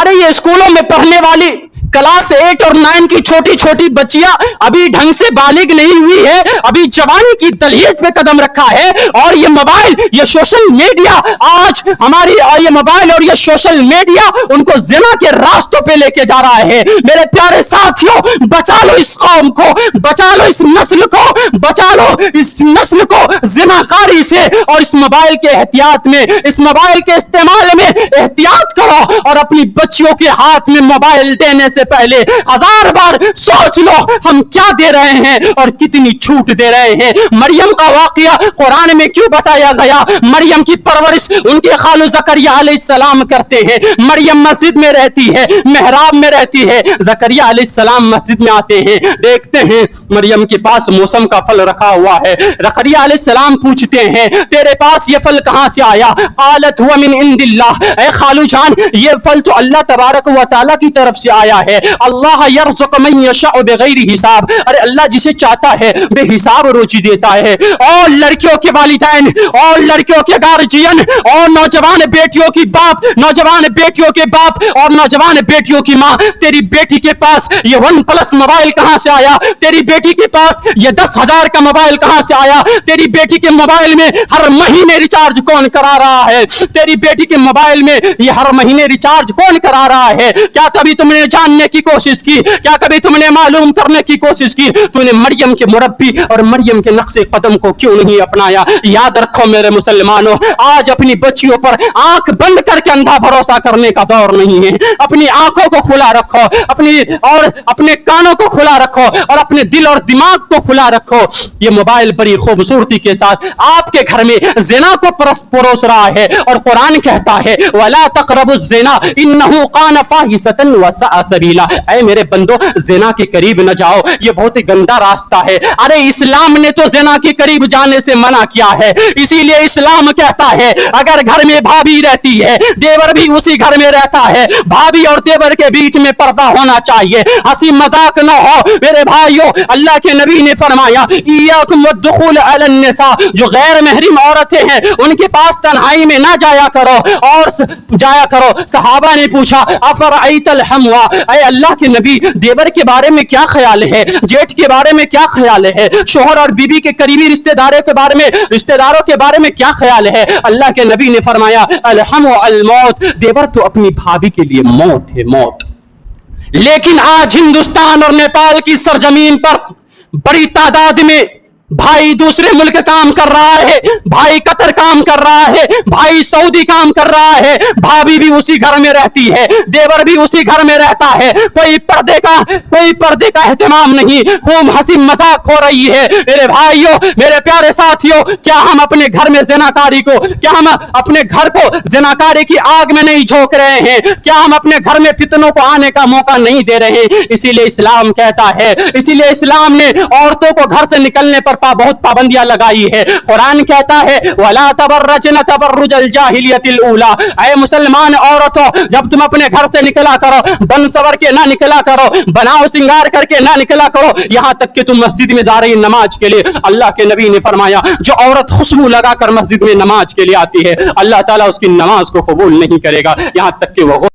अरे ये स्कूलों में पढ़ने वाली क्लास 8 और 9 की छोटी छोटी बच्चियां अभी ढंग से बालिग नहीं हुई है, अभी जवानी की दहलीज पे कदम रखा है, और ये मोबाइल, ये सोशल मीडिया आज हमारी, ये मोबाइल और ये सोशल मीडिया उनको जिना के रास्तों पे लेके जा रहा है। मेरे प्यारे साथियों, बचा लो इस कौम को, बचा लो इस नस्ल को, बचा लो इस नस्ल को जिनाकारी से, और इस मोबाइल के एहतियात में, इस मोबाइल के इस्तेमाल में एहतियात करो, और अपनी बच्चियों के हाथ में मोबाइल देने से पहले 1000 बार सोच लो हम क्या दे रहे हैं और कितनी छूट दे रहे हैं। मरियम का वाकया कुरान में क्यों बताया गया? मरियम की परवरिश उनके खालू ज़करिया अलैहिस्सलाम करते हैं। मरियम मस्जिद में रहती है, मेहराब में रहती है, ज़करिया अलैहिस्सलाम मस्जिद में आते हैं, देखते हैं मरियम के पास मौसम का फल रखा हुआ है। ज़करिया अलैहिस्सलाम पूछते हैं तेरे पास ये फल कहां से आया? क़ालत हुवा मिन इंदिल्लाह, ए खालू जान ये फल तो अल्लाह तबारक व तआला की तरफ से आया है। अल्लाह यरज़ुक़ु मन यशाअ बिग़ैरि हिसाब, अरे अल्लाह जिसे चाहता है बेहिसाब रोजी देता है। और लड़कियों के वालिदैन, और लड़कियों के गार्जियन, और नौजवान बेटियों की बाप, नौजवान बेटियों के बाप, और नौजवान बेटियों की माँ, तेरी बेटी के पास ये OnePlus मोबाइल कहां से आया? तेरी बेटी के पास ये 10,000 का मोबाइल कहां से आया? तेरी बेटी के मोबाइल में हर महीने रिचार्ज कौन करा रहा है? तेरी बेटी के मोबाइल में ये हर महीने रिचार्ज कौन करा रहा है? क्या कभी तुमने जानने की कोशिश की? क्या कभी तुमने मालूम करने की कोशिश की तुमने मरियम के मुरब्बी और मरियम के नक्शे कदम को क्यों नहीं अपनाया? याद रखो मेरे मुसलमानों, आज अपनी बच्चियों पर आंख बंद करके अंधा भरोसा करने का दौर नहीं है। अपनी आंखों को खुला रखो, अपने कानों को खुला रखो, और अपने दिल और दिमाग को खुला रखो। ये मोबाइल बड़ी खूबसूरती के साथ आपके घर में ज़िना को परोस रहा है, और कुरान कहता है वला तक़रबुज़ ज़िना इन्नहु कान फ़ाहिशतन व सअ सबीला, ऐ मेरे बंदो ज़िना के करीब न जाओ, ये बहुत ही गंदा रास्ता है। अरे इस्लाम ने तो ज़िना के करीब जाने से मना किया है, इसीलिए इस्लाम कहता है अगर घर में भाभी रहती है, देवर भी उसी घर में रहता है, भाभी और देवर के बीच में पर्दा होना चाहिए, हंसी मजाक न हो। मेरे भाइयों, अल्लाह के नबी ने फरमाया इय्याकुम वद्दुखूल अलन निसा, जो गैर महरिम औरतें हैं उनके पास तन्हाई में ना जाया करो, और जाया करो। सहाबा ने पूछा अफरअयतल हमवा, ऐ अल्लाह के नबी देवर के बारे में क्या ख्याल है, जेठ के बारे में क्या ख्याल है, शोहर और बीबी के करीबी रिश्तेदारों के बारे में क्या ख्याल है? अल्लाह के नबी ने फरमाया अलहमु अल मौत, देवर तो अपनी भाभी के लिए मौत है, मौत। लेकिन आज हिंदुस्तान और नेपाल की सरजमीन पर बड़ी तादाद में भाई दूसरे मुल्क काम कर रहा है, भाई कतर काम कर रहा है, भाई सऊदी काम कर रहा है, भाभी भी उसी घर में रहती है, देवर भी उसी घर में रहता है, कोई पर्दे का एहतमाम नहीं, खूब हंसी मजाक हो रही है। मेरे भाइयों, मेरे प्यारे साथियों, क्या हम अपने घर में ज़िनाकारी को, क्या हम अपने घर को ज़िनाकारी की आग में नहीं झोंक रहे हैं? क्या हम अपने घर में फितनों को आने का मौका नहीं दे रहे हैं? इसीलिए इस्लाम कहता है, इसीलिए इस्लाम ने औरतों को घर से निकलने पर बहुत पाबंदियां लगाई है। कुरान कहता है वला तबर्रजन तबर्रुजल जाहिलियतिल ऊला, ऐ मुसलमान औरतों जब तुम अपने घर से निकला करो बन सवर के ना निकला करो, बनाओ सिंगार करके ना निकला करो, यहां तक कि तुम मस्जिद में जा रही नमाज के लिए। अल्लाह के नबी ने फरमाया जो औरत खुशबू लगाकर मस्जिद में नमाज के लिए आती है अल्लाह ताला उसकी नमाज को कबूल नहीं करेगा, यहां तक कि वो